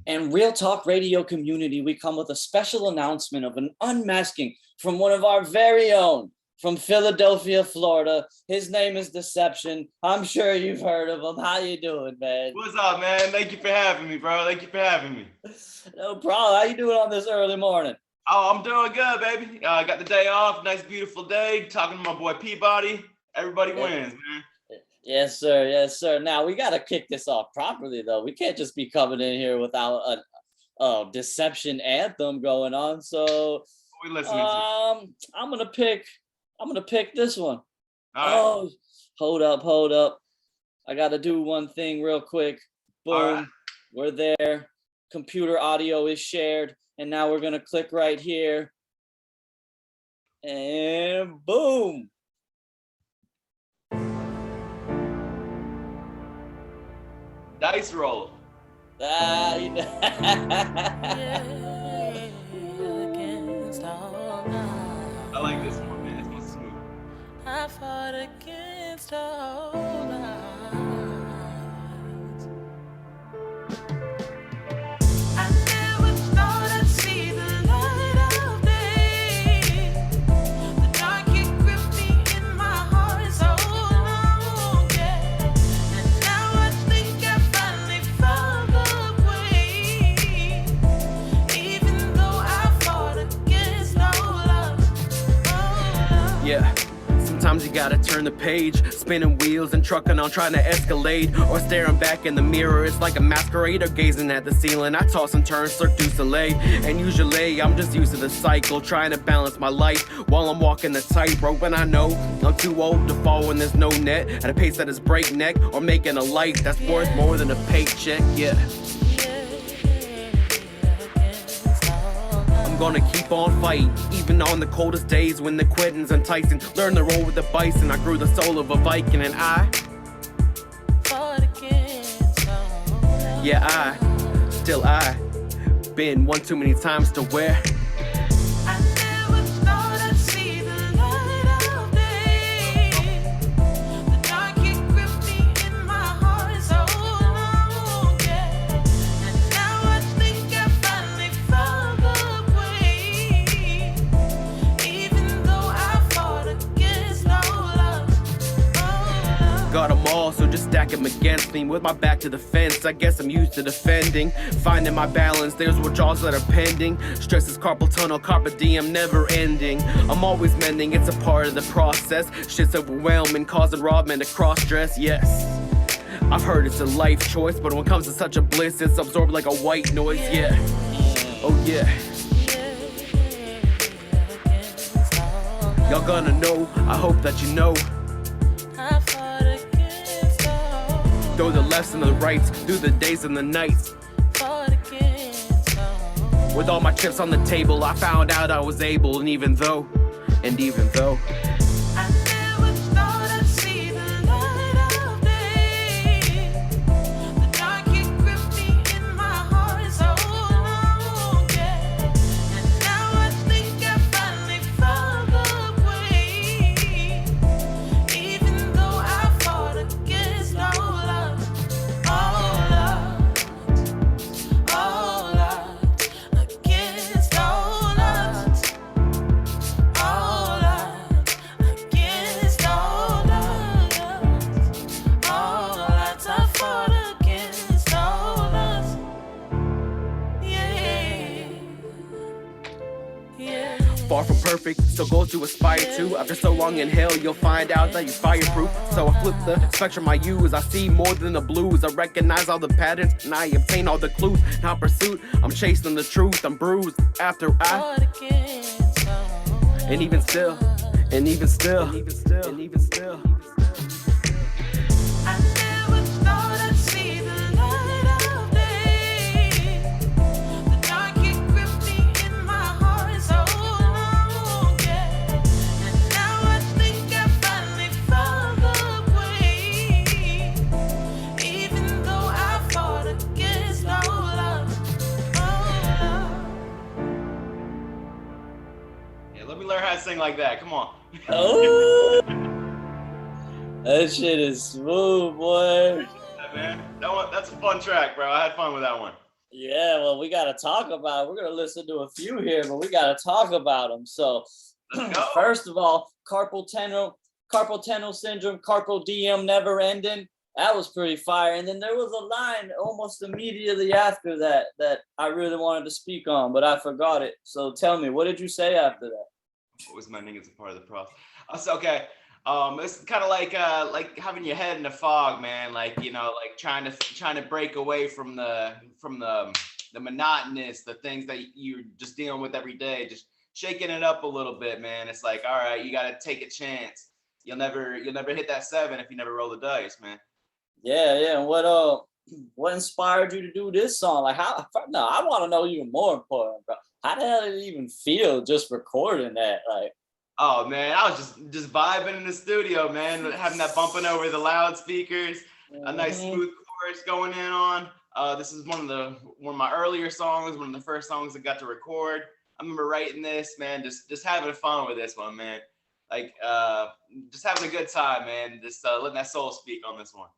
And Real Talk Radio community, we come with a special announcement of an unmasking from one of our very own from Philadelphia, Florida. His name is Dyception. I'm sure you've heard of him. How you doing, man? What's up, man? Thank you for having me, bro. Thank you for having me. No problem. How you doing on this early morning? Oh, I'm doing good, baby. I got the day off. Nice, beautiful day. Talking to my boy Peabody. Everybody wins, man. Yes, sir. Yes, sir. Now, we got to kick this off properly, though. We can't just be coming in here without a Dyception anthem going on. So what we listening to? I'm gonna pick this one. All right. Oh, hold up. I got to do one thing real quick. Boom. Right. We're there. Computer audio is shared. And now we're going to click right here. And boom. Dice roll. I like this one, man. It's more smooth. I fought against all odds. I never thought I'd see the light of day. The dark it gripped me in my heart so long, yeah. And now I think I finally found the way. Even though I fought against all odds. Yeah. Sometimes you gotta turn the page, spinning wheels and trucking on trying to escalate, or staring back in the mirror. It's like a masquerade or gazing at the ceiling. I toss and turn, Cirque du Soleil, and usually I'm just used to the cycle, trying to balance my life while I'm walking the tightrope. And I know I'm too old to fall when there's no net at a pace that is breakneck, or making a life that's worth more than a paycheck. Yeah. I'm gonna keep on fighting, even on the coldest days when the quitting's enticing. Learn to roll with the bison. I grew the soul of a Viking, and I been one too many times to wear. I never thought I'd see the light of day. The dark it gripped me in my heart so long, yeah. And now I think I finally found the way. Even though I fought against all odds. Got them all, so just stack them against me. With my back to the fence, I guess I'm used to defending. Finding my balance, there's withdrawals that are pending. Stress is carpal tunnel, carpe diem, never ending. I'm always mending, it's a part of the process. Shit's overwhelming, causing Rodman to cross-dress, yes. I've heard it's a life choice, but when it comes to such a bliss, it's absorbed like a white noise, yeah. Oh yeah. Y'all gonna know, I hope that you know. I fought against all. Throw the lefts and the rights, through the days and the nights. Fought against all. With all my chips on the table, I found out I was able, and even though I never thought I'd see the light of day. The dark it gripped me in my heart so long, yeah. And now I think I finally found the way. Even though I fought against all odds, against all odds, against all odds, I fought against all odds, yeah. far from perfect, still goals to aspire to. After so long in hell, you'll find out that you're fireproof. So I flip the spectrum I use. I see more than the blues. I recognize all the patterns and I obtain all the clues. Now in pursuit, I'm chasing the truth. I'm bruised after I Fought against all. and even still. I never thought I'd see the light of day. The dark it gripped me in my heart so long, yeah. And now I think I finally found the way. Even though I fought against all odds. Yeah, let me learn how to sing like that. Come on. Oh, that shit is smooth, boy. man. That's a fun track, bro. I had fun with that one. Yeah, well, we got to talk about it. We're going to listen to a few here, but we got to talk about them. So, first of all, carpal tunnel syndrome, carpal diem never ending. That was pretty fire. And then there was a line almost immediately after that I really wanted to speak on, but I forgot it. So tell me, what did you say after that? What was my name as a part of the process? Okay. It's kind of like having your head in a fog, man. Like, you know, like trying to break away from the monotonous, the things that you're just dealing with every day, just shaking it up a little bit, man. It's like, all right, you got to take a chance. You'll never hit that 7 if you never roll the dice, man. Yeah. And what inspired you to do this song? Like, I want to know even more important, bro. How the hell did it even feel just recording that? Like, oh man, I was just vibing in the studio, man, having that bumping over the loudspeakers, a nice smooth chorus going in on. This is one of my earlier songs, one of the first songs I got to record. I remember writing this, man, just having fun with this one, man. Like, just having a good time, man. Just letting that soul speak on this one.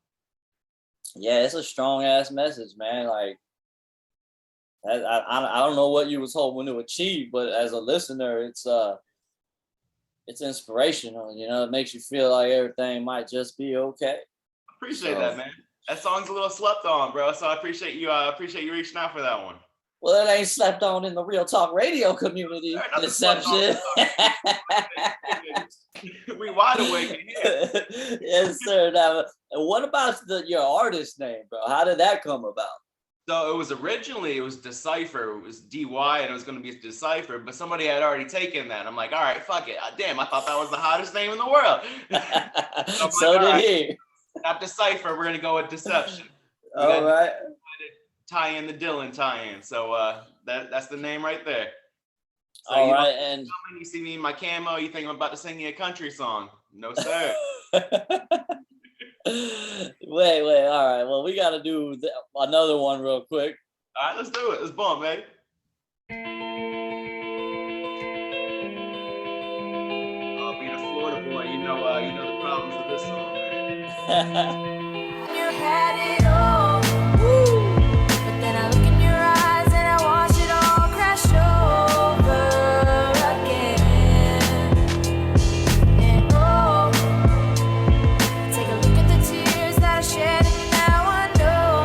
Yeah, it's a strong ass message, man. Like, I don't know what you was hoping to achieve, but as a listener, it's inspirational. You know, it makes you feel like everything might just be okay. Appreciate that, man. That song's a little slept on, bro. So I appreciate you reaching out for that one. Well, it ain't slept on in the Real Talk Radio community. Dyception. We wide awake in here. Yes, sir. Now, what about your artist name, bro? How did that come about? So it was Decipher. It was DY, and it was going to be Decipher, but somebody had already taken that. I'm like, all right, fuck it. Damn, I thought that was the hottest name in the world. So did he. Not Decipher. We're going to go with Dyception. All right. Tie in the Dylan tie-in. So that's the name right there. So all right, and you see me in my camo, you think I'm about to sing you a country song? No, sir. Wait. All right. Well, we got to do another one real quick. All right, let's do it. Let's bump, baby. Oh, being a Florida boy, you know the problems with this song, man. You had it all, woo. But then I look in your eyes and I watch it all crash over again. And oh, take a look at the tears that I shed, and now I know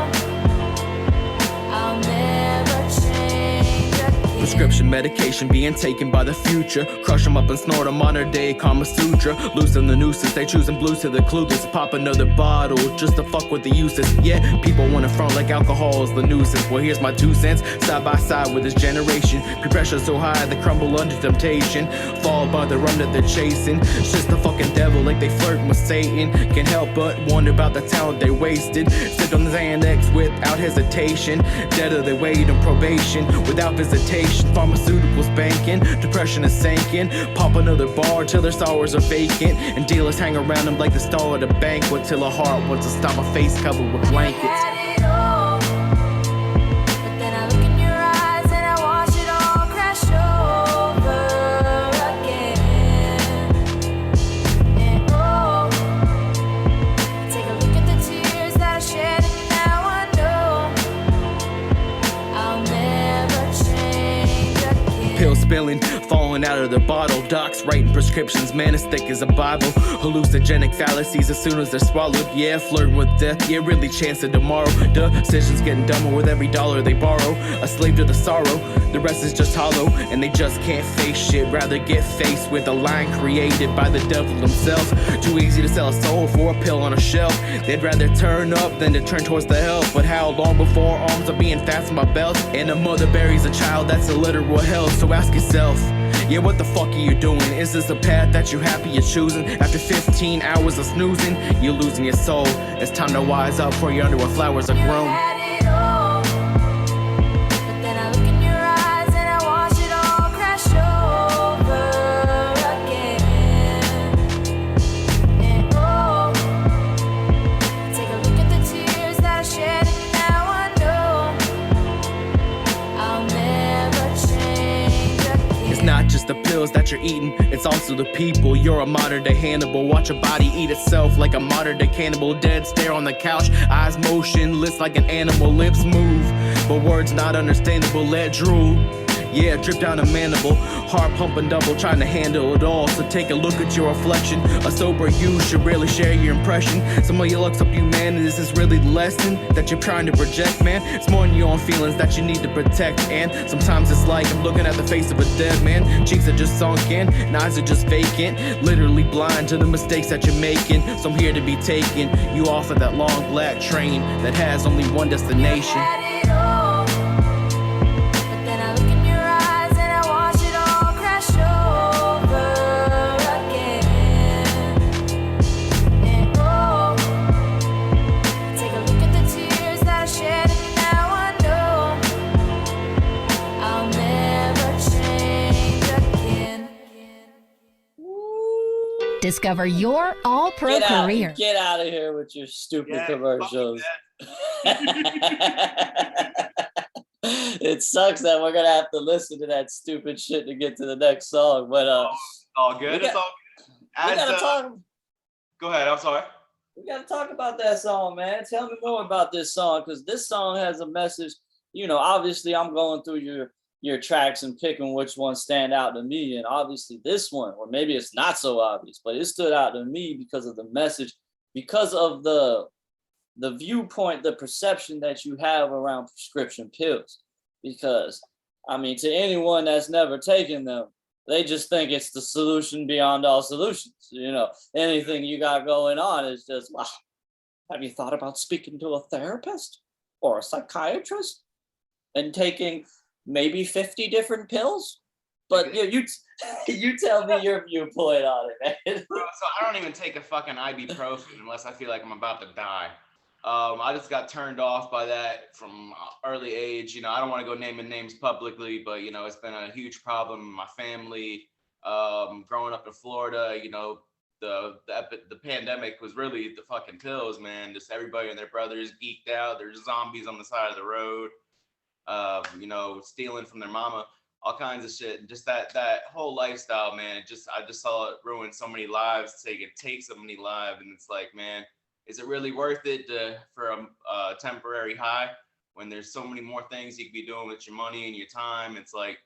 I'll never change again. Prescription medication being taken by the future. Crush them up and snort a modern day Kama Sutra. Loosen the nooses, they choosing blues to the clueless. Pop another bottle just to fuck with the uses. Yeah, people wanna front like alcohol is the nuisance. Well, here's my 2 cents, side by side with this generation. Peer pressure so high they crumble under temptation. Fall by the rum that they're chasing. It's just the fucking devil like they flirting with Satan. Can't help but wonder about the talent they wasted. Sipped on the Xanax without hesitation. Dead of they wait on probation without visitation. Pharmaceuticals banking, depression is sinking. Pop another bar till their sorrows are vacant. And dealers hang around them like the star at a banquet. Till a heart wants to stop a face covered with blankets. Had it all, but then I look in your eyes and I watch it all crash over again. And oh, take a look at the tears that I shed, and now I know I'll never change again. Pill spilling, falling out of the bottle. Docs writing prescriptions, man, as thick as a Bible. Hallucinogenic fallacies as soon as they're swallowed. Yeah, flirting with death, yeah, really chancing tomorrow. Decisions getting dumber with every dollar they borrow. A slave to the sorrow, the rest is just hollow. And they just can't face shit, rather get faced with a line created by the devil himself. Too easy to sell a soul for a pill on a shelf. They'd rather turn up than to turn towards the hell. But how long before arms are being fastened by belts? And a mother buries a child, that's a literal hell. So ask yourself, yeah, what the fuck are you doing? Is this a path that you happy you're choosing? After 15 hours of snoozing, you're losing your soul. It's time to wise up for you're under where flowers are grown. Had it all, but then I look in your eyes and I watch it all crash over again. And oh, take a look at the tears that I shed, and now I know I'll never change again. It's not just a pill pills that you're eating, it's also the people. You're a modern day Hannibal. Watch your body eat itself like a modern day cannibal. Dead stare on the couch, eyes motionless like an animal. Lips move, but words not understandable. Let drool. Yeah, drip down a mandible, heart pumping double, trying to handle it all. So take a look at your reflection. A sober you should really share your impression. Some of your looks up, you man, this is really the lesson that you're trying to project, man. It's more than your own feelings that you need to protect. And sometimes it's like I'm looking at the face of a dead man. Cheeks are just sunk in, and eyes are just vacant. Literally blind to the mistakes that you're making. So I'm here to be taking you off of that long black train that has only one destination. Discover your all-pro career. Get out of here with your stupid commercials. It sucks that we're gonna have to listen to that stupid shit to get to the next song, but all good. It's all good. We gotta talk. Go ahead. I'm sorry. We gotta talk about that song, man. Tell me more about this song, because this song has a message. You know, obviously, I'm going through your tracks and picking which ones stand out to me, and obviously this one, or maybe it's not so obvious, but it stood out to me because of the message, because of the viewpoint, the perception that you have around prescription pills. Because I mean, to anyone that's never taken them, they just think it's the solution beyond all solutions. You know, anything you got going on is just, wow, have you thought about speaking to a therapist or a psychiatrist and taking maybe 50 different pills? But you tell me your viewpoint on it, man. Bro, so I don't even take a fucking ibuprofen unless I feel like I'm about to die. I just got turned off by that from early age. You know, I don't want to go naming names publicly, but you know, it's been a huge problem in my family. Growing up in Florida, you know, the pandemic was really the fucking pills, man. Just everybody and their brothers geeked out. There's zombies on the side of the road. You know, stealing from their mama, all kinds of shit. And just that whole lifestyle, man, I just saw it ruin so many lives, take so many lives. And it's like, man, is it really worth it for a temporary high when there's so many more things you could be doing with your money and your time? It's like,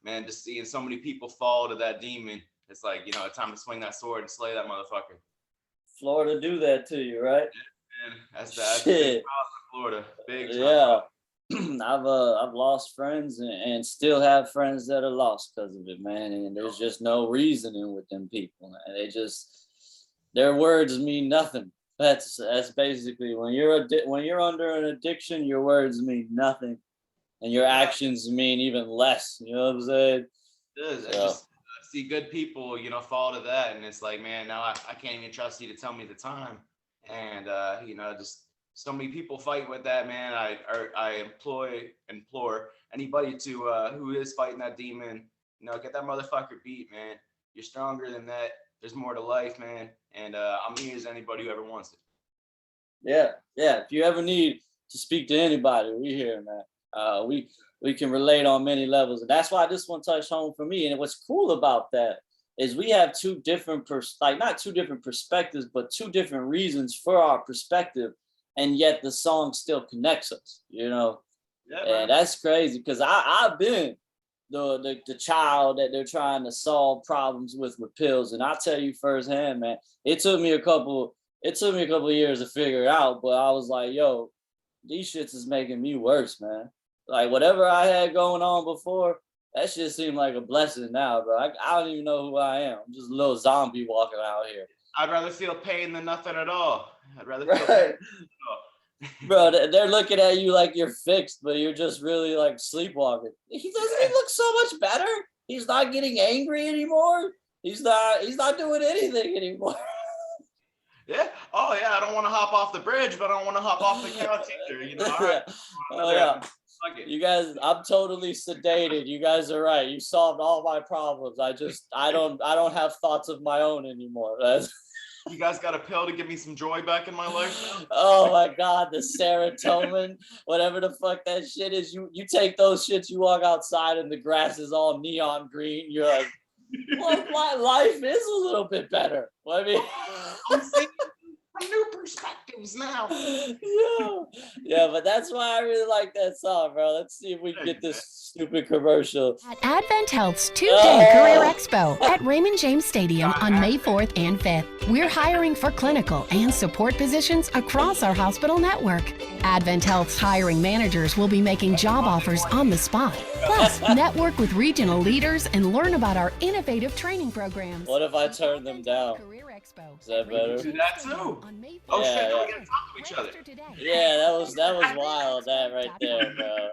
man, just seeing so many people fall to that demon, it's like, you know, it's time to swing that sword and slay that motherfucker. Florida do that to you, right? Yeah, man, that's big problem in Florida. Big time. Yeah. I've lost friends and still have friends that are lost because of it, man. And there's just no reasoning with them people. And their words mean nothing. That's basically when you're under an addiction, your words mean nothing, and your actions mean even less. You know what I'm saying? It is. So. I just see good people, you know, fall to that, and it's like, man, now I can't even trust you to tell me the time, and you know, just so many people fight with that, man. I implore anybody to who is fighting that demon, you know, get that motherfucker beat, man. You're stronger than that. There's more to life, man. And I'm here as anybody who ever wants it. Yeah. If you ever need to speak to anybody, we here, man. We can relate on many levels, and that's why this one touched home for me. And what's cool about that is we have two different not two different perspectives, but two different reasons for our perspective. And yet the song still connects us, you know? Yeah, and that's crazy, because I've been the child that they're trying to solve problems with pills. And I'll tell you firsthand, man, it took me a couple of years to figure it out, but I was like, yo, these shits is making me worse, man. Like whatever I had going on before, that shit seemed like a blessing now, bro. I don't even know who I am. I'm just a little zombie walking out here. I'd rather feel pain than nothing at all. I'd rather feel pain. Bro, they're looking at you like you're fixed, but you're just really like sleepwalking. He look so much better. He's not getting angry anymore. He's not doing anything anymore. Yeah. Oh yeah. I don't want to hop off the bridge, but I don't want to hop off the couch either. You know. All right. Oh yeah. You guys, I'm totally sedated. You guys are right. You solved all my problems. I don't have thoughts of my own anymore. You guys got a pill to give me some joy back in my life? Oh my God, the serotonin, whatever the fuck that shit is. You take those shits, you walk outside and the grass is all neon green. You're like, Well, life is a little bit better. I mean, I'm seeing some new perspectives now. yeah, but that's why I really like that song, bro. Let's see if we can get this stupid commercial. At Advent Health's two-day career expo at Raymond James Stadium on May 4th and 5th. We're hiring for clinical and support positions across our hospital network. Advent Health's hiring managers will be making job offers on the spot. Plus, network with regional leaders and learn about our innovative training programs. What if I turn them down? Career Expo. Is that better? Do that too. Oh Yeah, shit, yeah. we gotta talk to each other. Yeah, that was wild, that right there, bro.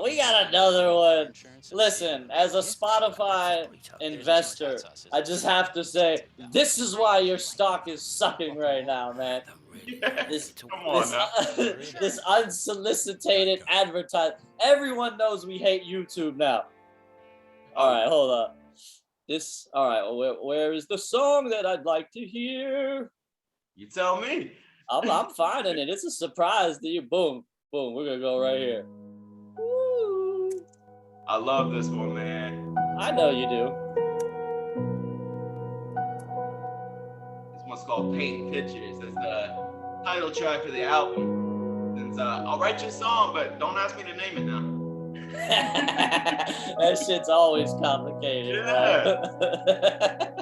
We got another one. Listen, as a Spotify investor, I just have to say, this is why your stock is sucking right now, man. This unsolicited advertising. Everyone knows we hate YouTube now. All right, hold up. All right, where is the song that I'd like to hear? You tell me. I'm finding it. It's a surprise to you. Boom, boom. We're gonna go right here. Woo. I love this one, man. I know you do. This one's called Paint Pictures. It's the title track for the album. And I'll write you a song, but don't ask me to name it now. That shit's always complicated. Yeah. Right?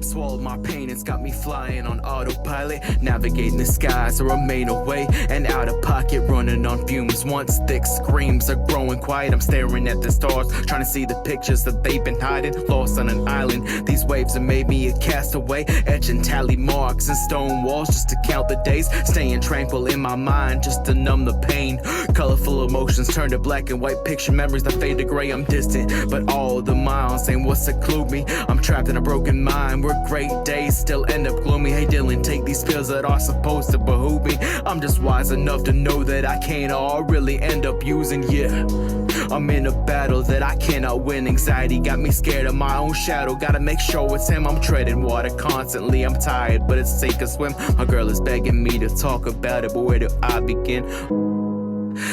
Swallowed my pain, it's got me flying on autopilot, navigating the skies to remain away and out of pocket, running on fumes. Once thick screams are growing quiet, I'm staring at the stars, trying to see the pictures that they've been hiding, lost on an island. These waves have made me a castaway, etching tally marks and stone walls just to count the days, staying tranquil in my mind just to numb the pain. Colorful emotions turn to black and white, picture memories that fade to gray. I'm distant, but all the miles ain't what seclude me. I'm trapped in a broken mind where great days still end up gloomy. Hey Dylan, take these pills that are supposed to behoove me. I'm just wise enough to know that I can't all really end up using. Yeah, I'm in a battle that I cannot win. Anxiety got me scared of my own shadow. Gotta make sure it's him. I'm treading water constantly. I'm tired, but it's sink or swim. My girl is begging me to talk about it, but where do I begin?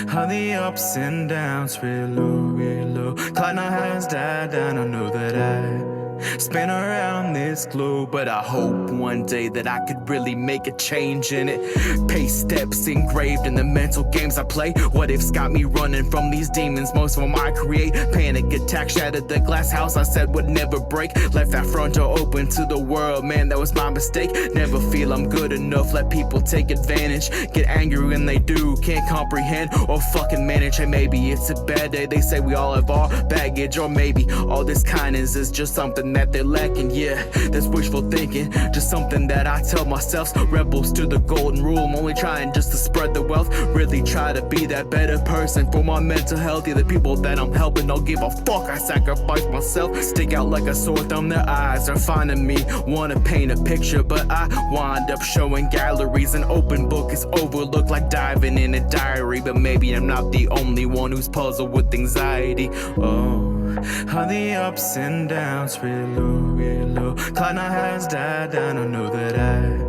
How the ups and downs, real low. Cloud nine has died down. I know that I spin around this globe, but I hope one day that I could really make a change in it. Pace steps engraved in the mental games I play. What if's got me running from these demons, most of them I create. Panic attack shattered the glass house I said would never break. Left that front door open to the world, man, that was my mistake. Never feel I'm good enough, let people take advantage. Get angry when they do, can't comprehend or fucking manage. Hey, maybe it's a bad day, they say we all have our baggage. Or maybe all this kindness is just something that they're lacking. Yeah, that's wishful thinking, just something that I tell myself. Rebels to the golden rule, I'm only trying just to spread the wealth. Really try to be that better person for my mental health. Yeah, the people that I'm helping don't give a fuck, I sacrifice myself. Stick out like a sore thumb, their eyes are finding me. Wanna paint a picture, but I wind up showing galleries. An open book is overlooked like diving in a diary. But maybe I'm not the only one who's puzzled with anxiety. Oh, how the ups and downs, real low. Cloud nine has died down, I know that I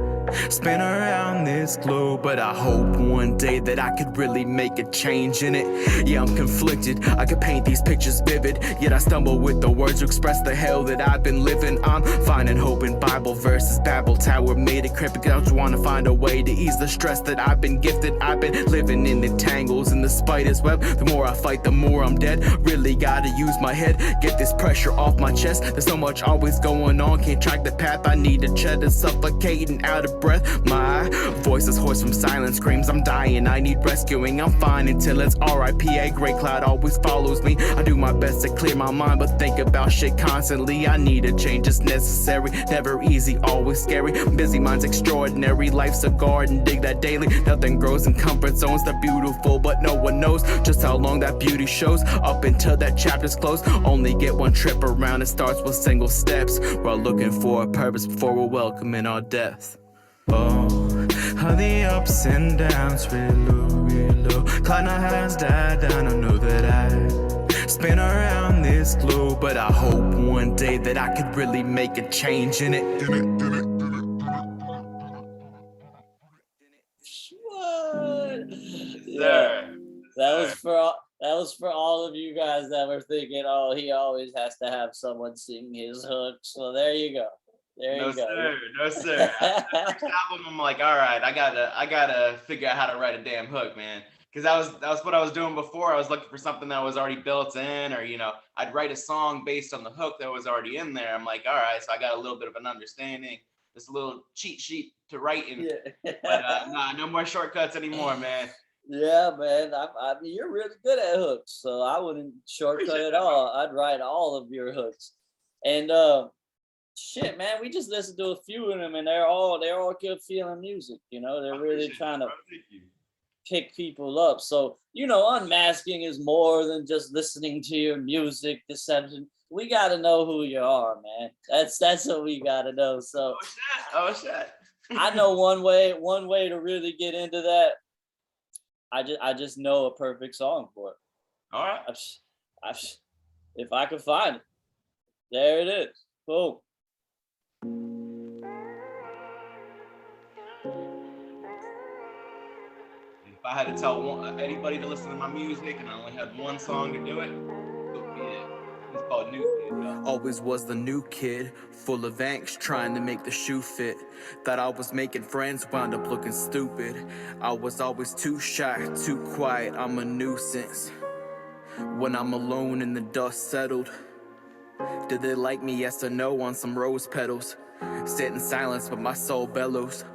spin around this globe, but I hope one day that I could really make a change in it. Yeah, I'm conflicted, I could paint these pictures vivid, yet I stumble with the words to express the hell that I've been living. I'm finding hope in Bible verses, Babel Tower made it cryptic. I just wanna find a way to ease the stress that I've been gifted. I've been living in the tangles in the spider's web. The more I fight, the more I'm dead. Really gotta use my head, get this pressure off my chest. There's so much always going on, can't track the path. I need to tread and suffocating out of breath. My voice is hoarse from silence, screams I'm dying, I need rescuing. I'm fine until it's R.I.P. A gray cloud always follows me. I do my best to clear my mind, but think about shit constantly. I need a change, it's necessary, never easy, always scary. Busy mind's extraordinary, life's a garden, dig that daily. Nothing grows in comfort zones, they're beautiful, but no one knows just how long that beauty shows. Up until that chapter's closed, only get one trip around. It starts with single steps, we're all looking for a purpose before we're welcoming our death. Oh, how the ups and downs, real low. Cloud nine has died down, I know that I spin around this globe, but I hope one day that I could really make a change in it. What? Yeah. That was for all of you guys that were thinking, oh, he always has to have someone sing his hook. So there you go. There No you go. sir, no sir. After the first album, I'm like, all right, I gotta figure out how to write a damn hook, man. Because that was what I was doing before. I was looking for something that was already built in, or I'd write a song based on the hook that was already in there. I'm like, all right, so I got a little bit of an understanding, this little cheat sheet to write in. Yeah. But nah, no more shortcuts anymore, man. Yeah, man. I mean, you're really good at hooks, so I wouldn't shortcut at all. I'd write all of your hooks. And shit, man, we just listened to a few of them, and they're all good feeling music. They're really trying to pick people up. So unmasking is more than just listening to your music. Dyception. We got to know who you are, man. That's what we got to know. So oh shit. I know one way to really get into that. I just know a perfect song for it. All right. If I could find it, there it is. Boom. If I had to tell anybody to listen to my music and I only had one song to do it, would be it. It's called New Kid. Always was the new kid, full of angst, trying to make the shoe fit. Thought I was making friends, wound up looking stupid. I was always too shy, too quiet, I'm a nuisance. When I'm alone and the dust settled, did they like me, yes or no, on some rose petals? Sit in silence, but my soul bellows,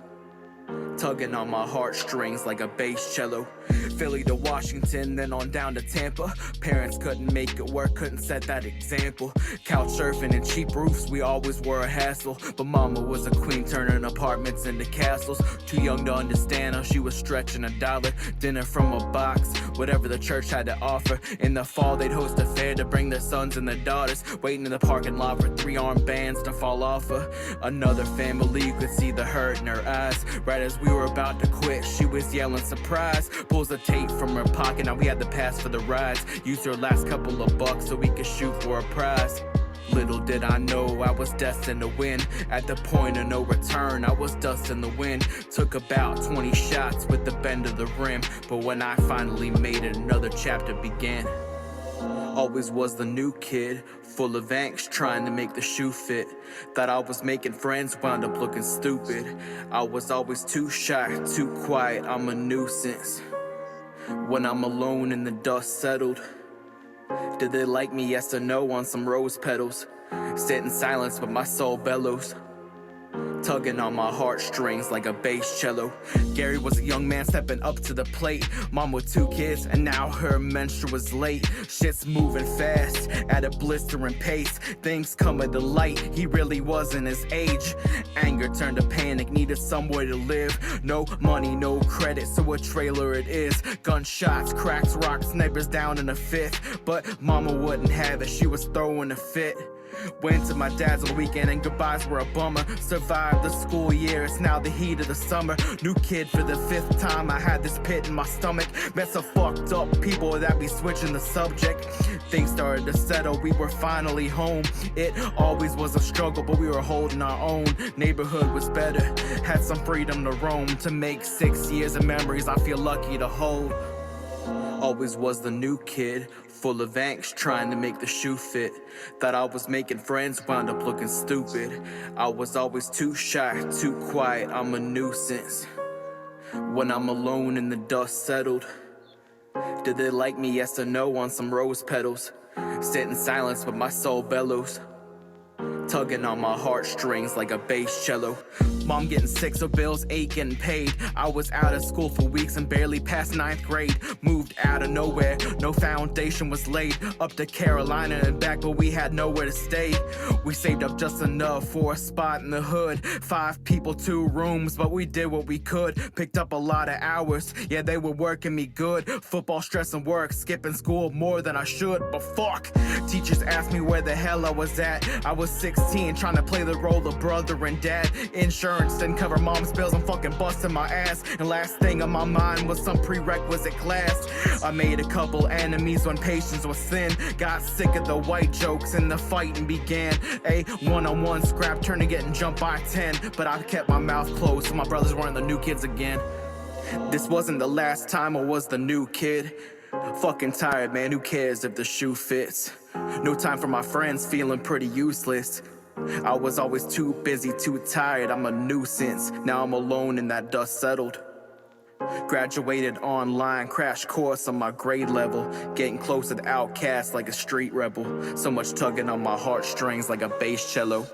tugging on my heartstrings like a bass cello. Philly to Washington, then on down to Tampa. Parents couldn't make it work, couldn't set that example. Couch surfing and cheap roofs, we always were a hassle. But mama was a queen, turning apartments into castles. Too young to understand how she was stretching $1. Dinner from a box, whatever the church had to offer. In the fall, they'd host a fair to bring their sons and their daughters. Waiting in the parking lot for 3-armed bands to fall off of. Another family could see the hurt in her eyes. Right as we were about to quit, she was yelling surprise. Pulls the tape from her pocket, now we had to pass for the rides. Used her last couple of bucks so we could shoot for a prize. Little did I know I was destined to win. At the point of no return, I was dust in the wind. Took about 20 shots with the bend of the rim, but when I finally made it, another chapter began. Always was the new kid, full of angst, trying to make the shoe fit. Thought I was making friends, wound up looking stupid. I was always too shy, too quiet, I'm a nuisance. When I'm alone and the dust settled, did they like me, yes or no, on some rose petals? Sit in silence, but my soul bellows, tugging on my heartstrings like a bass cello. Gary was a young man stepping up to the plate. Mom with 2 kids, and now her menstrual was late. Shit's moving fast at a blistering pace. Things coming to light, he really wasn't his age. Anger turned to panic, needed somewhere to live. No money, no credit, so a trailer it is. Gunshots, cracks, rocks, neighbors down in a fifth. But mama wouldn't have it, she was throwing a fit. Went to my dad's on the weekend and goodbyes were a bummer. Survived the school year, it's now the heat of the summer. New kid for the 5th time, I had this pit in my stomach. Met some fucked up people that be switching the subject. Things started to settle, we were finally home. It always was a struggle, but we were holding our own. Neighborhood was better, had some freedom to roam. To make 6 years of memories I feel lucky to hold. Always was the new kid, full of angst, trying to make the shoe fit. Thought I was making friends, wound up looking stupid. I was always too shy, too quiet, I'm a nuisance. When I'm alone and the dust settled, did they like me, yes or no, on some rose petals? Sit in silence, but my soul bellows, tugging on my heartstrings like a bass cello. Mom getting sick, so bills ain't getting paid. I was out of school for weeks and barely passed 9th grade. Moved out of nowhere, no foundation was laid. Up to Carolina and back, but we had nowhere to stay. We saved up just enough for a spot in the hood. 5 people, 2 rooms, but we did what we could. Picked up a lot of hours, yeah, they were working me good. Football, stress and work, skipping school more than I should, but fuck. Teachers asked me where the hell I was at. I was 16, trying to play the role of brother and dad. Insurance didn't cover mom's bills, I'm fucking busting my ass. And last thing on my mind was some prerequisite class. I made a couple enemies when patience was thin. Got sick of the white jokes and the fighting began. A one-on-one scrap turned to getting jumped by 10. But I kept my mouth closed so my brothers weren't the new kids again. This wasn't the last time I was the new kid. Fucking tired, man, who cares if the shoe fits? No time for my friends, feeling pretty useless. I was always too busy, too tired, I'm a nuisance. Now I'm alone and that dust settled. Graduated online, crash course on my grade level. Getting close to the outcast like a street rebel. So much tugging on my heartstrings like a bass cello.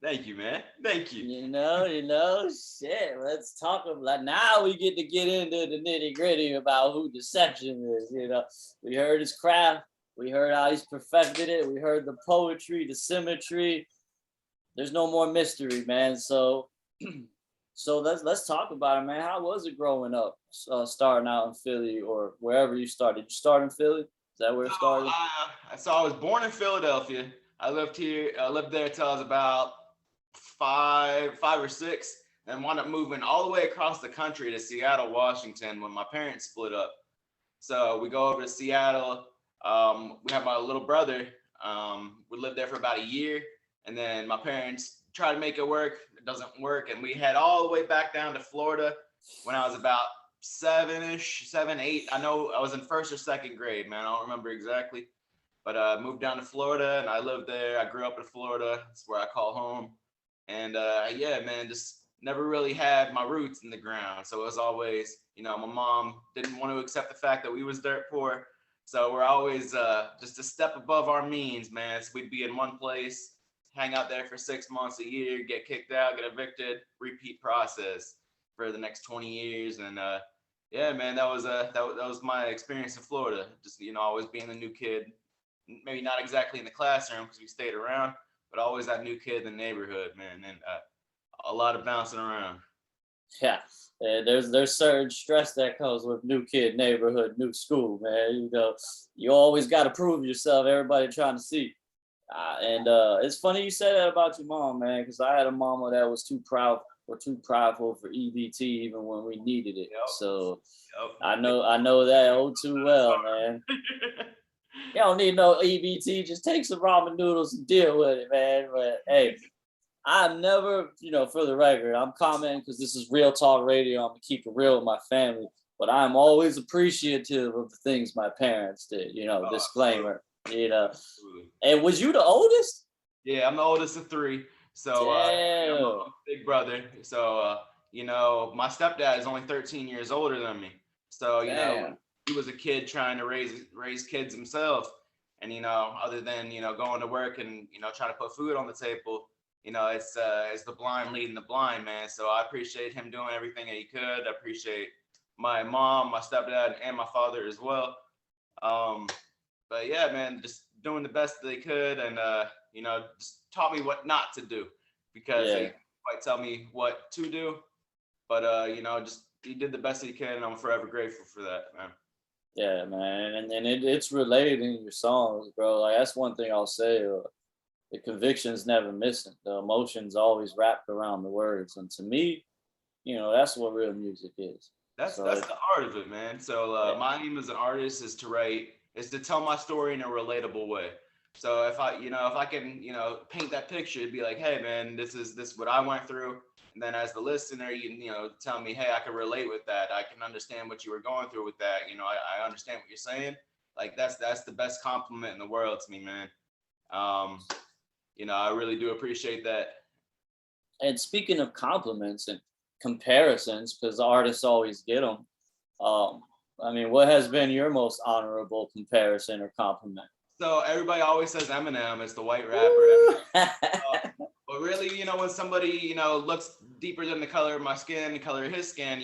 Thank you, man. Thank you. You know, shit. Let's talk about now. We get into the nitty gritty about who Dyception is. You know, we heard his craft, we heard how he's perfected it, we heard the poetry, the symmetry. There's no more mystery, man. So, let's talk about it, man. How was it growing up, starting out in Philly or wherever you started? Did you start in Philly? Is that where it started? So I was born in Philadelphia. I lived there till I was about five or six, and wound up moving all the way across the country to Seattle, Washington when my parents split up. So we go over to Seattle. We have my little brother. We lived there for about a year, and then my parents tried to make it work. It doesn't work, and we head all the way back down to Florida when I was about 7, 8. I know I was in first or second grade, man. I don't remember exactly. But I moved down to Florida and I lived there. I grew up in Florida. That's where I call home. And yeah, man, just never really had my roots in the ground. So it was always, my mom didn't want to accept the fact that we was dirt poor. So we're always just a step above our means, man. So we'd be in one place, hang out there for 6 months, a year, get kicked out, get evicted, repeat process for the next 20 years. And yeah, man, that was my experience in Florida. Just, always being the new kid. Maybe not exactly in the classroom because we stayed around, but always that new kid in the neighborhood, man, and a lot of bouncing around. Yeah, there's certain stress that comes with new kid, neighborhood, new school, man. You always got to prove yourself. Everybody trying to see. And it's funny you said that about your mom, man, because I had a mama that was too proud or too prideful for EBT even when we needed it. Yep. So I know that oh too well, man. You don't need no EBT. Just take some ramen noodles and deal with it, man. But hey, I've never, for the record, I'm commenting because this is Real Talk Radio. I'm gonna keep it real with my family, but I'm always appreciative of the things my parents did. Disclaimer. And was you the oldest? Yeah, I'm the oldest of 3. So I'm a big brother. So my stepdad is only 13 years older than me. So he was a kid trying to raise kids himself, and other than going to work and trying to put food on the table, it's the blind leading the blind, man. So I appreciate him doing everything that he could. I appreciate my mom, my stepdad, and my father as well. But yeah, man, just doing the best they could, and just taught me what not to do because they quite tell me what to do, but just he did the best he can, and I'm forever grateful for that, man. Yeah, man, and it's related in your songs, bro. Like that's one thing I'll say. The conviction's never missing. The emotion's always wrapped around the words, and to me, that's what real music is. That's the art of it, man. So my aim as an artist is to tell my story in a relatable way. So if I can paint that picture, it'd be like, hey, man, this is what I went through. And then as the listener, you tell me, hey, I can relate with that. I can understand what you were going through with that. I understand what you're saying. Like that's the best compliment in the world to me, man. I really do appreciate that. And speaking of compliments and comparisons, because artists always get them. What has been your most honorable comparison or compliment? So everybody always says Eminem is the white rapper. But really, when somebody, looks deeper than the color of my skin, the color of his skin,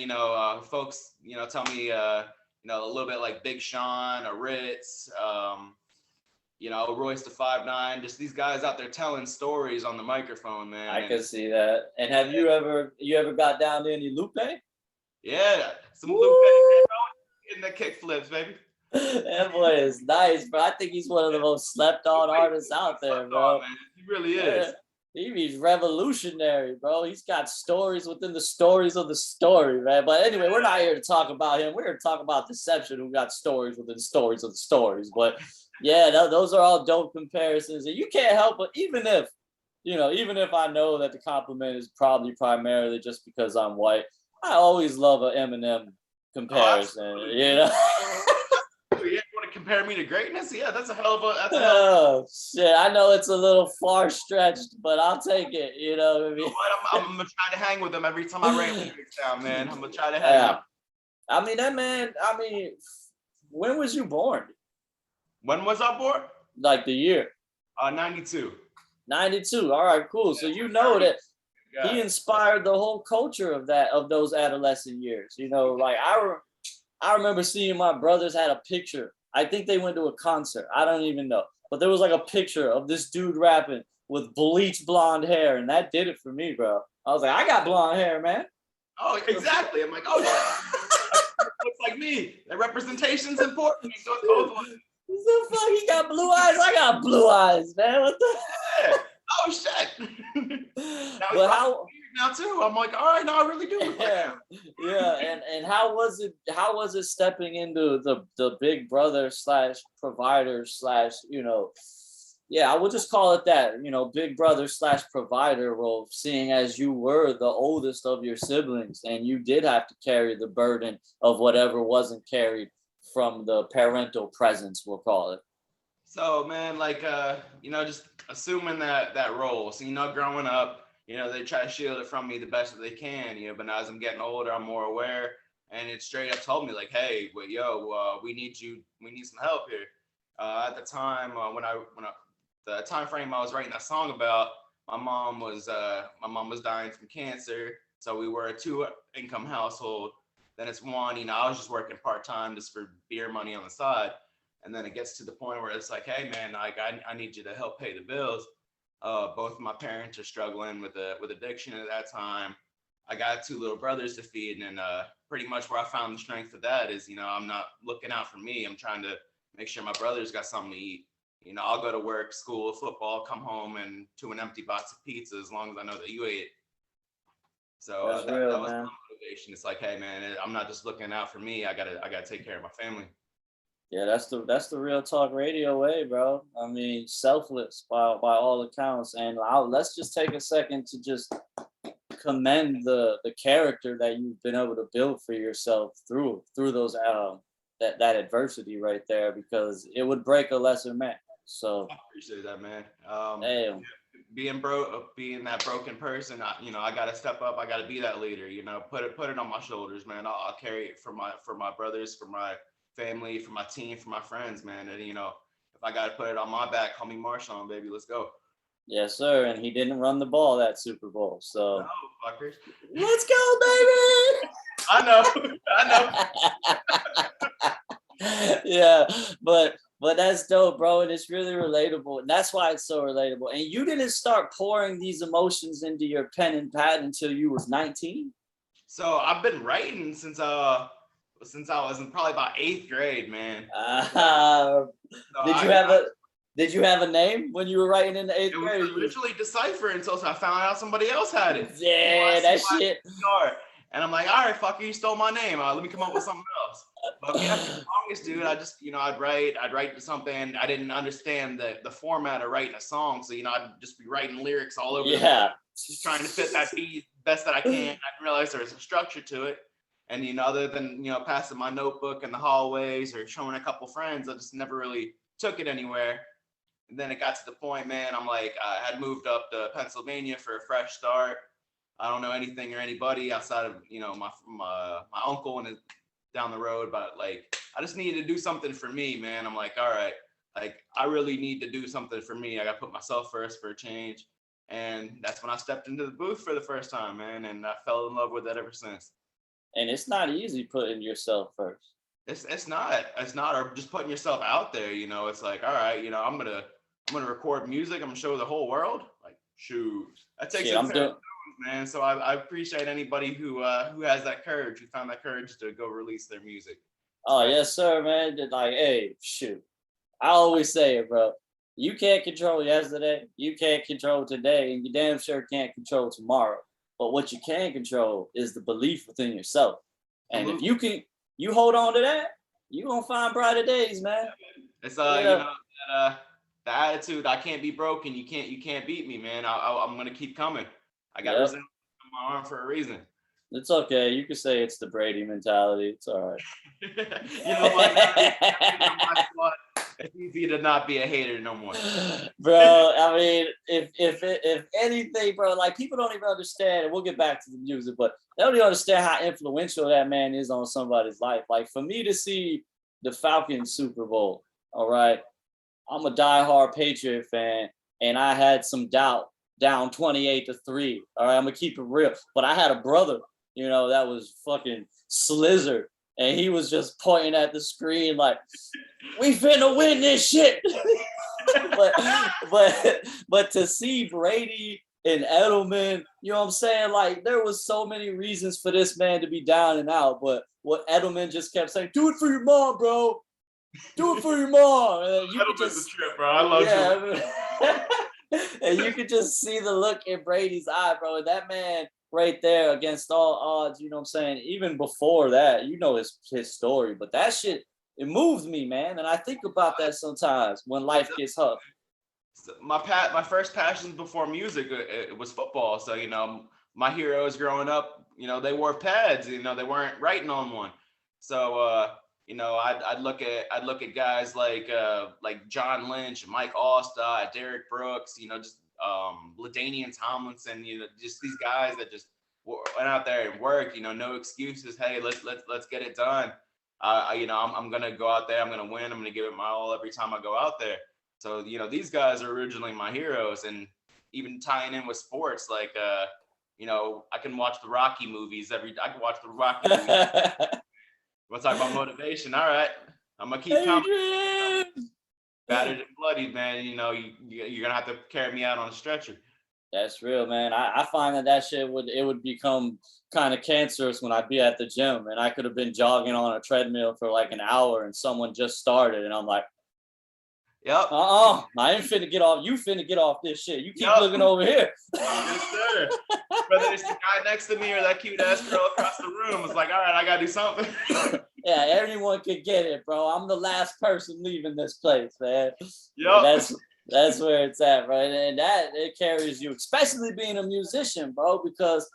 folks, tell me, a little bit like Big Sean or Ritz, Royce the 5'9", just these guys out there telling stories on the microphone, man. I can see that. And have you ever got down to any Lupe? Yeah, some Lupe in the kick flips, baby. That boy is nice, bro. I think he's one of the most slept on artists out there, bro. Man. He really is. He's revolutionary, bro. He's got stories within the stories of the story, man. But anyway, we're not here to talk about him. We're here to talk about Dyception, who got stories within stories of the stories. But yeah, those are all dope comparisons. And you can't help but even if I know that the compliment is probably primarily just because I'm white, I always love an Eminem comparison, you know. You want to compare me to greatness? Yeah, that's a hell of a. Oh shit! I know it's a little far stretched, but I'll take it. You know what I mean? I'm gonna try to hang with him every time I write lyrics down, man. I'm gonna try to hang. Yeah. I mean that man. I mean, when was you born? When was I born? Like the year? 92. 92. All right, cool. So you know that Yeah. he inspired the whole culture of those adolescent years. You know, like I remember seeing my brothers had a picture. I think they went to a concert. I don't even know. But there was like a picture of this dude rapping with bleached blonde hair, and that did it for me, bro. I was like, I got blonde hair, man. Oh, exactly. I'm like, oh, yeah. Looks like me. The representation's important. So it's both ways. The fuck, he got blue eyes. I got blue eyes, man. What the? Yeah. Oh shit. But how? Now too, I'm like, all right, no, I really do. Yeah, and how was it? How was it stepping into the big brother slash provider slash, you know? Yeah, I would just call it that, you know, big brother slash provider role, seeing as you were the oldest of your siblings and you did have to carry the burden of whatever wasn't carried from the parental presence, we'll call it. So man, like you know, just assuming that role. So, you know, growing up, you know, they try to shield it from me the best that they can, you know, but now as I'm getting older, I'm more aware, and it straight up told me like, hey, well, yo, we need some help here. At the time, when the time frame I was writing that song about, my mom was dying from cancer, so we were a 2-income household. Then it's one, you know, I was just working part-time just for beer money on the side. And then it gets to the point where it's like, hey man, like I need you to help pay the bills. Both of my parents are struggling with addiction at that time. I got 2 little brothers to feed, and pretty much where I found the strength of that is, you know, I'm not looking out for me. I'm trying to make sure my brothers got something to eat. You know, I'll go to work, school, football, come home and to an empty box of pizza as long as I know that you ate it. So that was my motivation. It's like, hey man, I'm not just looking out for me. I gotta take care of my family. Yeah, that's the Real Talk Radio way, bro. I mean, selfless by all accounts. And let's just take a second to just commend the character that you've been able to build for yourself through those that adversity right there, because it would break a lesser man. So I appreciate that, man. Damn. Being that broken person, you know, I gotta step up. I gotta be that leader. You know, put it on my shoulders, man. I'll carry it for my brothers, for my family, for my team, for my friends, man. And you know, if I gotta put it on my back, call me Marshawn, baby. Let's go. Yes, sir. And he didn't run the ball that Super Bowl. So No, fuckers. let's go, baby. I know. Yeah, but that's dope, bro. And it's really relatable. And that's why it's so relatable. And you didn't start pouring these emotions into your pen and pad until you was 19? So I've been writing since I was in probably about 8th grade, man. Did you have a name when you were writing in the 8th grade? It was originally Decipher until I found out somebody else had it. Yeah, that shit. And I'm like, all right, fucker, you stole my name. Let me come up with something else. But yeah, for the longest, dude, I just, you know, I'd write something. I didn't understand the format of writing a song. So, you know, I'd just be writing lyrics all over. Yeah. Just trying to fit that beat best that I can. I didn't realize there was a structure to it. And, you know, other than, you know, passing my notebook in the hallways or showing a couple friends, I just never really took it anywhere. And then it got to the point, man, I'm like, I had moved up to Pennsylvania for a fresh start. I don't know anything or anybody outside of, you know, my uncle and down the road, but like, I just needed to do something for me, man. I'm like, all right, like, I really need to do something for me. I got to put myself first for a change. And that's when I stepped into the booth for the first time, man. And I fell in love with it ever since. And it's not easy putting yourself first. It's not, or just putting yourself out there, you know. It's like, all right, you know, I'm gonna record music. I'm gonna show the whole world. Like, shoot, that takes man. So I appreciate anybody who has that courage, who found that courage to go release their music. Oh yes, sir, man. Like, hey, shoot. I always say it, bro. You can't control yesterday. You can't control today, and you damn sure can't control tomorrow. But what you can control is the belief within yourself. And if you hold on to that, you're gonna find brighter days, man. It's you know, the attitude, I can't be broken, you can't beat me, man. I'm gonna keep coming. I got resentment on my arm for a reason. It's okay. You can say it's the Brady mentality. It's all right. You know what? It's easy to not be a hater no more. Bro, I mean, if anything, bro, like people don't even understand, and we'll get back to the music, but they don't even understand how influential that man is on somebody's life. Like for me to see the Falcons Super Bowl, all right, I'm a diehard Patriot fan, and I had some doubt down 28-3. All right, I'm gonna keep it real. But I had a brother, you know, that was fucking Slizzer, and he was just pointing at the screen like, "We finna win this shit." but to see Brady and Edelman, you know what I'm saying? Like there was so many reasons for this man to be down and out, but what Edelman just kept saying, "Do it for your mom, bro. Do it for your mom." And you could just, the trip, bro. I love you. And you could just see the look in Brady's eye, bro. And that man right there against all odds, you know what I'm saying? Even before that, you know his story, but that shit, it moves me, man. And I think about that sometimes when life gets tough. My first passion before music, it was football. So, you know, my heroes growing up, you know, they wore pads, you know, they weren't writing on one. So, you know, I'd look at guys like John Lynch, Mike Allstott, Derek Brooks, you know, just LaDainian Tomlinson, you know, just these guys that just went out there and worked, you know, no excuses. Hey, let's get it done. You know, I'm gonna go out there, I'm gonna win, I'm gonna give it my all every time I go out there. So, you know, these guys are originally my heroes, and even tying in with sports, like you know, I can watch the Rocky movies I can watch the Rocky movies. We'll talk about motivation. All right, I'm gonna keep coming. Battered and bloodied, man. You know, you're gonna have to carry me out on a stretcher. That's real, man. I find that shit would become kind of cancerous when I'd be at the gym and I could have been jogging on a treadmill for like an hour and someone just started and I'm like, yep. I ain't finna get off. You finna get off this shit. You keep looking over here. Yes, sir. Whether it's the guy next to me or that cute ass girl across the room, it's like, all right, I gotta do something. Yeah, everyone could get it, bro. I'm the last person leaving this place, man. Yep. That's where it's at, right? And that it carries you, especially being a musician, bro, because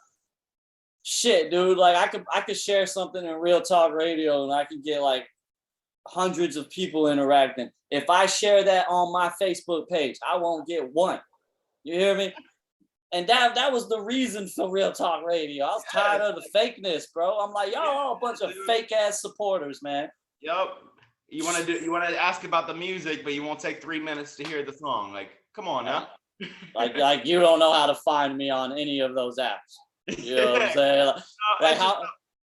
shit, dude, like I could share something in Real Talk Radio and I could get like hundreds of people interacting. If I share that on my Facebook page, I won't get one. You hear me? And that was the reason for Real Talk Radio. I was tired of the fakeness, bro. I'm like, y'all all a bunch of fake ass supporters, man. Yep. You want to ask about the music, but you won't take 3 minutes to hear the song. Like, come on now. like you don't know how to find me on any of those apps. You know what I'm saying? Like how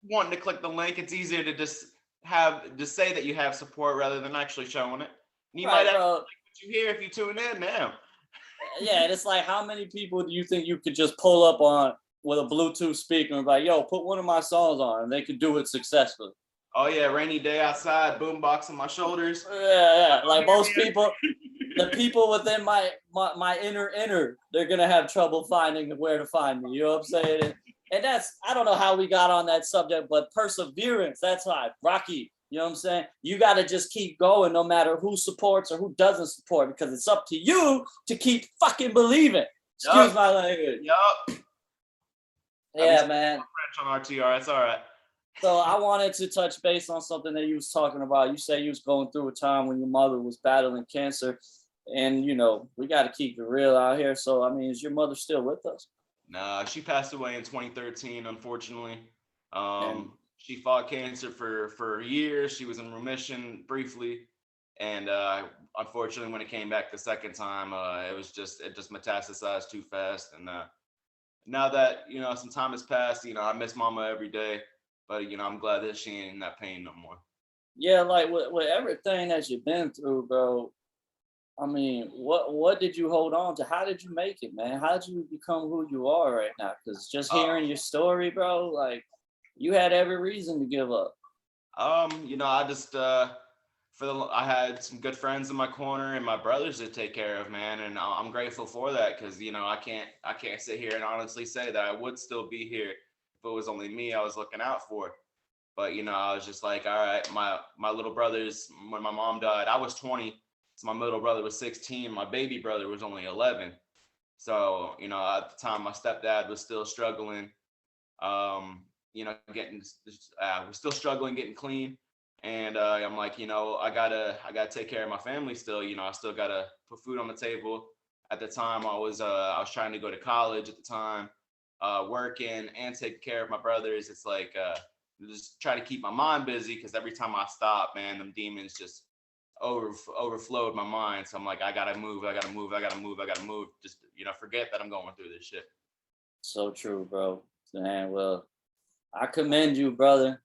wanting to click the link, it's easier to just say that you have support rather than actually showing it. And you might have to like what you hear if you tune in now. Yeah, it's like how many people do you think you could just pull up on with a Bluetooth speaker and be like, yo, put one of my songs on, and they could do it successfully. Oh yeah, rainy day outside, boombox on my shoulders. Yeah. Like most people, the people within my inner, they're gonna have trouble finding where to find me. You know what I'm saying? And that's, I don't know how we got on that subject, but perseverance, that's why, Rocky, you know what I'm saying? You got to just keep going no matter who supports or who doesn't support, because it's up to you to keep fucking believing. Excuse my language. Yup. Yeah, man. French on RTR, that's all right. So I wanted to touch base on something that you was talking about. You say you was going through a time when your mother was battling cancer, and you know, we got to keep it real out here. So, I mean, is your mother still with us? Nah, she passed away in 2013, unfortunately. She fought cancer for years. She was in remission briefly. And unfortunately, when it came back the second time, it just metastasized too fast. And now that, you know, some time has passed, you know, I miss mama every day. But, you know, I'm glad that she ain't in that pain no more. Yeah, like with everything that you've been through, bro, I mean, what did you hold on to? How did you make it, man? How did you become who you are right now? Because just hearing your story, bro, like you had every reason to give up. You know, I just I had some good friends in my corner and my brothers to take care of, man, and I'm grateful for that, because you know I can't sit here and honestly say that I would still be here if it was only me I was looking out for. But you know, I was just like, all right, my little brothers, when my mom died, I was 20. So my middle brother was 16. My baby brother was only 11. So, you know, at the time, my stepdad was still struggling. we're still struggling getting clean. And I'm like, I gotta take care of my family still. I still gotta put food on the table. At the time, I was trying to go to college at the time, working and taking care of my brothers. It's like just try to keep my mind busy, because every time I stop, man, them demons just overflowed my mind. So I'm like, I gotta move. Just forget that I'm going through this shit. So true, bro. Man, well, I commend you, brother.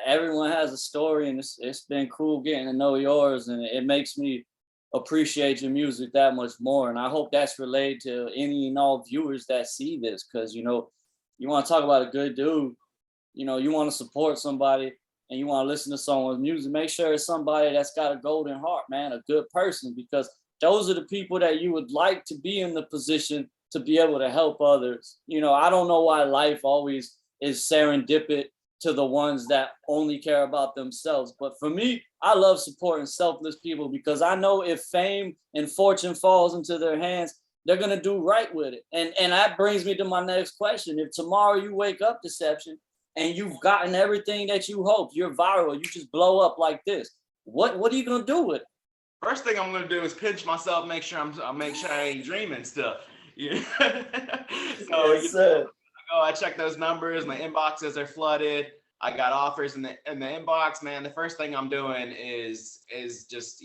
Everyone has a story, and it's been cool getting to know yours, and it makes me appreciate your music that much more. And I hope that's relayed to any and all viewers that see this, because you want to talk about a good dude. You want to support somebody, and you want to listen to someone's music. Make sure it's somebody that's got a golden heart, man, a good person, because those are the people that you would like to be in the position to be able to help others. I don't know why life always is serendipity to the ones that only care about themselves. But for me, I love supporting selfless people, because I know if fame and fortune falls into their hands, they're going to do right with it. And that brings me to my next question. If tomorrow you wake up, Dyception, and you've gotten everything that you hoped, you're viral, you just blow up like this, what are you going to do with it? First thing I'm going to do is pinch myself, make sure I ain't dreaming still. Yeah. Yes, sir. I check those numbers, my inboxes are flooded. I got offers in the inbox, man. The first thing I'm doing is just,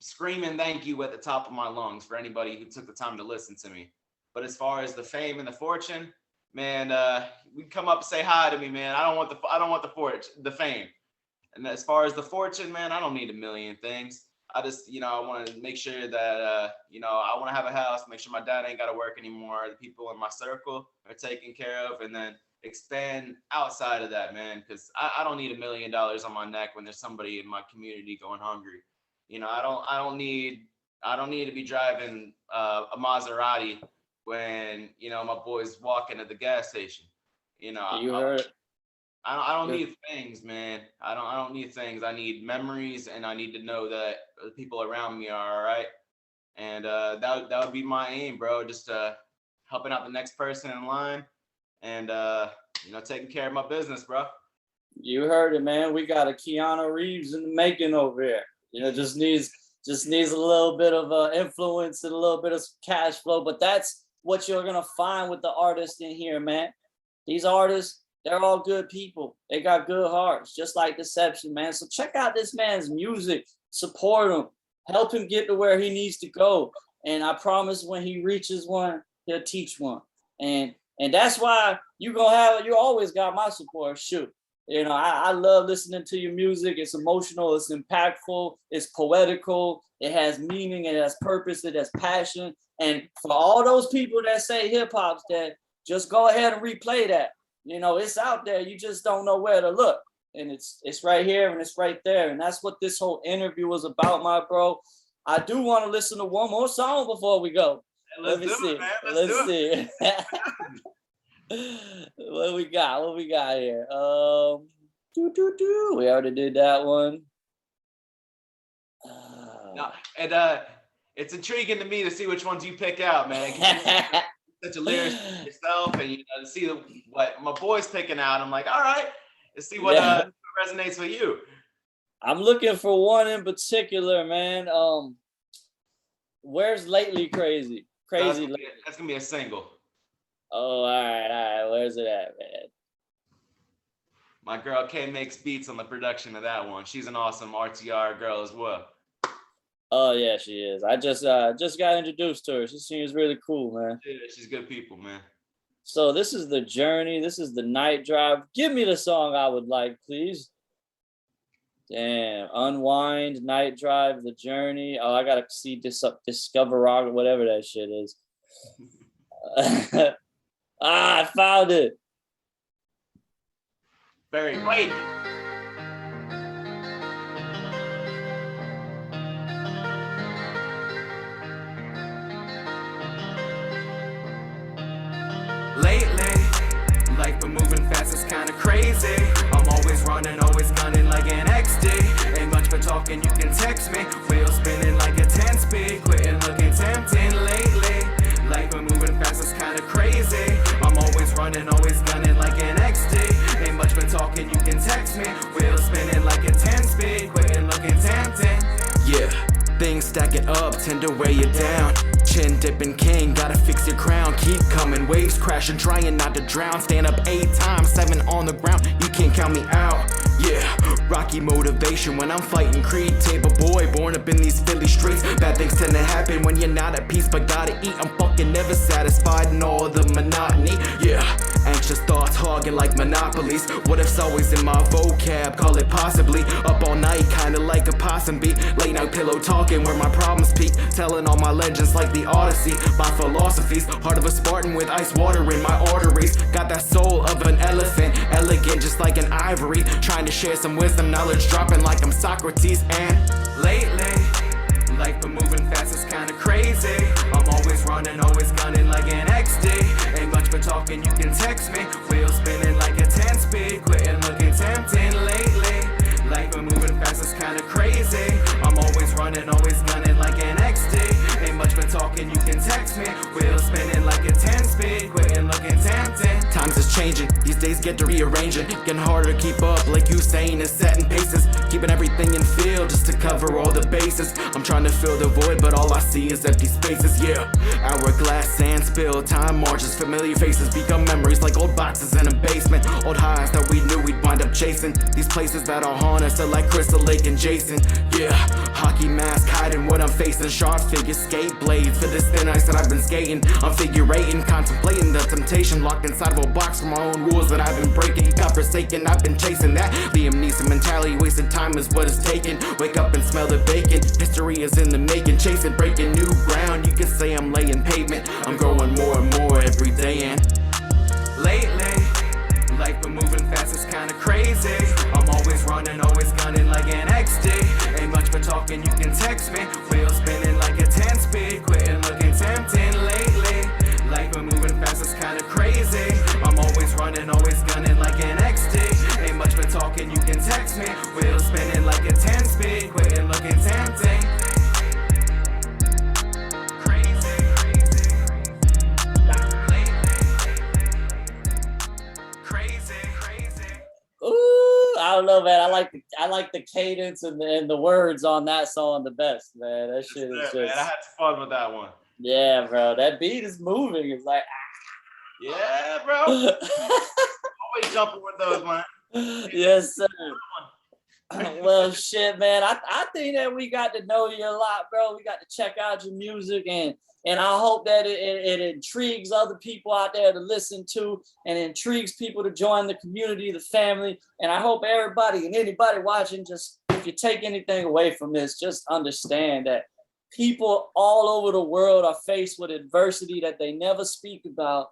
screaming thank you at the top of my lungs for anybody who took the time to listen to me. But as far as the fame and the fortune, man, we come up and say hi to me, man. I don't want the fame. And as far as the fortune, man, I don't need a million things. I just, I want to make sure that, I want to have a house, make sure my dad ain't got to work anymore. The people in my circle are taken care of, and then expand outside of that, man. Because I don't need $1 million on my neck when there's somebody in my community going hungry. I don't need to be driving a Maserati when, my boys walking at the gas station. You heard it. I don't need things, man. I don't need things. I need memories, and I need to know that the people around me are all right. And that would be my aim, bro. Just helping out the next person in line, and taking care of my business, bro. You heard it, man. We got a Keanu Reeves in the making over here. Just needs a little bit of influence and a little bit of cash flow. But that's what you're gonna find with the artists in here, man. These artists, they're all good people. They got good hearts, just like Dyception, man. So check out this man's music, support him, help him get to where he needs to go. And I promise when he reaches one, he'll teach one. And that's why you always got my support. Shoot. I love listening to your music. It's emotional, it's impactful, it's poetical, it has meaning, it has purpose, it has passion. And for all those people that say hip hop's dead, just go ahead and replay that. It's out there. You just don't know where to look. And it's right here and it's right there. And that's what this whole interview was about, my bro. I do want to listen to one more song before we go. Let me see. Let's see. What we got here? We already did that one. No, and it's intriguing to me to see which ones you pick out, man. Such a lyricist yourself, and to see what my boy's picking out. I'm like, all right, let's see what resonates with you. I'm looking for one in particular, man. Where's Lately Crazy? That's gonna be a single. Oh, all right. Where's it at, man? My girl K makes beats on the production of that one. She's an awesome RTR girl as well. Oh yeah, she is. I just got introduced to her. She seems really cool, man. Yeah, she's good people, man. So this is The Journey. This is The Night Drive. Give me the song I would like, please. Damn. Unwind, Night Drive, The Journey. Oh, I gotta see Discover Rock or whatever that shit is. I found it. Barry, wait. Lately, life been moving fast, it's kinda crazy. I'm always running, always gunning like an XD. Ain't much but talking, you can text me. Wheels spinning like a 10-speed, quitting looking tempting lately. Life been moving fast, it's kinda crazy. I'm always running, always gunning like an XD. text me. Wheels spinning like a 10-speed, quitting looking tempting. Yeah, things stacking up, tend to weigh you down. Chin dipping king, gotta fix your crown. Keep coming, waves crashing, trying not to drown. Stand up 8 times, 7 on the ground. You can't count me out. Yeah, rocky motivation when I'm fighting Creed. Table boy, born up in these Philly streets. Bad things tend to happen when you're not at peace, but gotta eat. I'm fucking never satisfied in all the monotony. Yeah, anxious thoughts hogging like monopolies. What if's always in my vocab, call it possibly. Up all night, kinda like a possum beat. Late night pillow talking where my problems peak. Telling all my legends like the Odyssey. My philosophies, heart of a Spartan with ice water in my arteries. Got that soul of an elephant, elegant just like an ivory. Trying to share some wisdom, knowledge dropping like I'm Socrates. And lately, life been moving fast, it's kinda crazy. I'm always running, always gunning like an XD. Ain't much but talking, you can text me. Wheels spinning like a 10-speed, quitting looking tempting lately. Life been moving fast, it's kinda crazy. I'm always running, always gunning like an XD. Ain't much but talking, you can text me. Wheels spinning like a 10-speed, quitting looking tempting. Times is changing, these days get to rearranging. Getting harder to keep up, like Usain is setting paces. Keeping everything in field just to cover all the bases. I'm trying to fill the void, but all I see is empty spaces, yeah. Hourglass, sand spill, time marches. Familiar faces become memories like old boxes in a basement. Old highs that we knew we'd wind up chasing. These places that all haunt us are like Crystal Lake and Jason. Yeah, hockey mask hiding what I'm facing. Sharp figures, skate blades for this thin ice that I've been skating. I'm figurating, contemplating the temptation. Locked inside of a box for my own rules that I've been breaking. God forsaken, I've been chasing that Liam Neeson mentality. Wasted time is what it's taking. Wake up and smell the bacon. History is in the making. Chasing, breaking new ground. You can say I'm laying pavement. I'm growing more and more every day. And lately, life been moving fast, it's kinda crazy. I'm always running, always gunning like an XD. Ain't much but talking, you can text me. Wheels spinning like a 10-speed, quitting looking tempting lately. Life been moving fast, it's kinda crazy. I'm always running, always gunning like an XD. Ain't much but talking, you can text me. Wheels spinning like a 10-speed, quitting looking tempting. Crazy, crazy. Crazy, crazy. Ooh, I don't know, man. I like the cadence and the words on that song the best, man. That shit is just. Man, I had fun with that one. Yeah, bro. That beat is moving. It's like. Yeah, bro. Always jumping with those, man. Yes, sir. Well, shit, man. I think that we got to know you a lot, bro. We got to check out your music, and I hope that it intrigues other people out there to listen to, and intrigues people to join the community, the family. And I hope everybody and anybody watching, just if you take anything away from this, just understand that people all over the world are faced with adversity that they never speak about,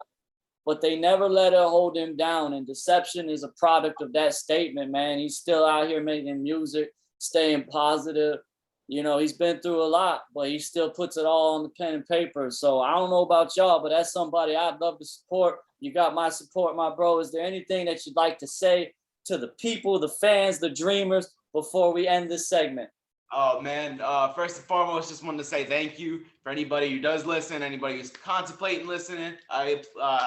but they never let it hold him down. And Dyception is a product of that statement, man. He's still out here making music, staying positive. You know, he's been through a lot, but he still puts it all on the pen and paper. So I don't know about y'all, but that's somebody I'd love to support. You got my support, my bro. Is there anything that you'd like to say to the people, the fans, the dreamers before we end this segment? Oh man, first and foremost, just wanted to say thank you for anybody who does listen, anybody who's contemplating listening. I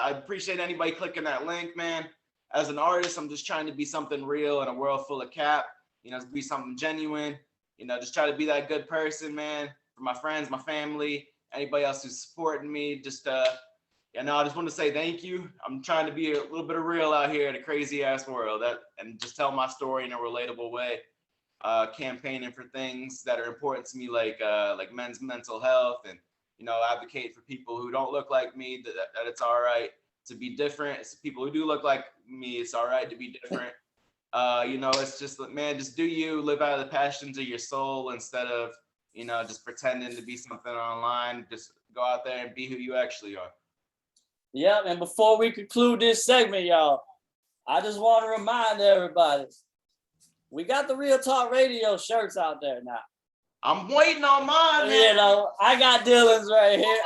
appreciate anybody clicking that link, man. As an artist, I'm just trying to be something real in a world full of cap, you know, be something genuine, you know, just try to be that good person, man, for my friends, my family, anybody else who's supporting me. Just, you know, I just want to say thank you. I'm trying to be a little bit of real out here in a crazy ass world, and just tell my story in a relatable way. Campaigning for things that are important to me, like men's mental health, and you know, advocate for people who don't look like me, that it's all right to be different. It's people who do look like me, it's all right to be different. You know, it's just, man, just do you, live out of the passions of your soul instead of, you know, just pretending to be something online. Just go out there and be who you actually are. Yeah, and before we conclude this segment, y'all, I just want to remind everybody, we got the Real Talk Radio shirts out there now. I'm waiting on mine, man. You know, I got Dylan's right here.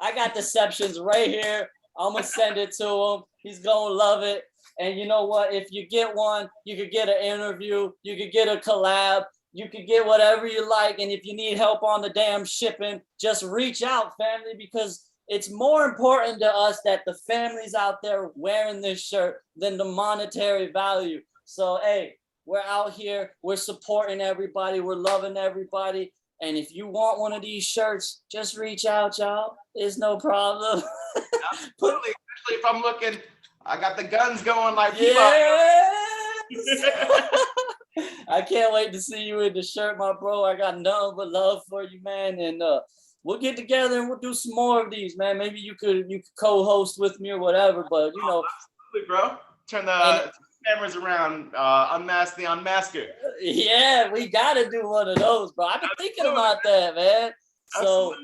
I got Dyception's right here. I'm gonna send it to him. He's gonna love it. And you know what? If you get one, you could get an interview. You could get a collab. You could get whatever you like. And if you need help on the damn shipping, just reach out, family, because it's more important to us that the families out there wearing this shirt than the monetary value. So, hey, we're out here, we're supporting everybody, we're loving everybody. And if you want one of these shirts, just reach out, y'all. It's no problem. Absolutely, especially if I'm looking, I got the guns going like yes. I can't wait to see you in the shirt, my bro. I got nothing but love for you, man. And we'll get together and we'll do some more of these, man. Maybe you could co-host with me or whatever. But you know, absolutely, bro. Turn the cameras around. Unmask the unmasker. Yeah, we gotta do one of those, bro. I've been thinking about that, man. So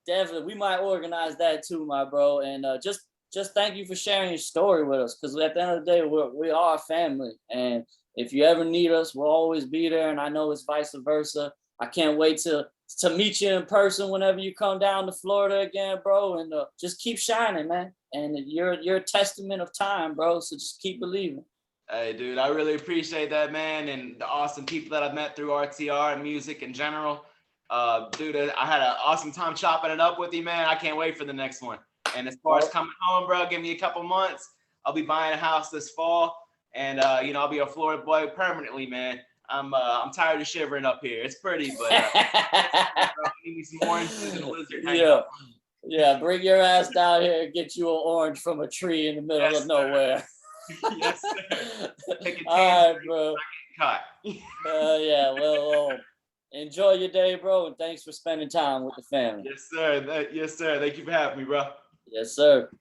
definitely, we might organize that too, my bro. And just thank you for sharing your story with us, because at the end of the day, we are a family. And if you ever need us, we'll always be there. And I know it's vice versa. I can't wait to meet you in person whenever you come down to Florida again, bro. And just keep shining, man. And you're a testament of time, bro. So just keep believing. Hey, dude, I really appreciate that, man, and the awesome people that I've met through RTR and music in general. Dude, I had an awesome time chopping it up with you, man. I can't wait for the next one. And as far as coming home, bro, give me a couple months. I'll be buying a house this fall, and I'll be a Florida boy permanently, man. I'm tired of shivering up here. It's pretty, but give me some oranges and a lizard hanging out. Yeah, bring your ass down here and get you an orange from a tree in the middle of nowhere. Yes, sir. All right, bro. Caught. Yeah, well, enjoy your day, bro, and thanks for spending time with the family. Yes, sir. Yes, sir. Thank you for having me, bro. Yes, sir.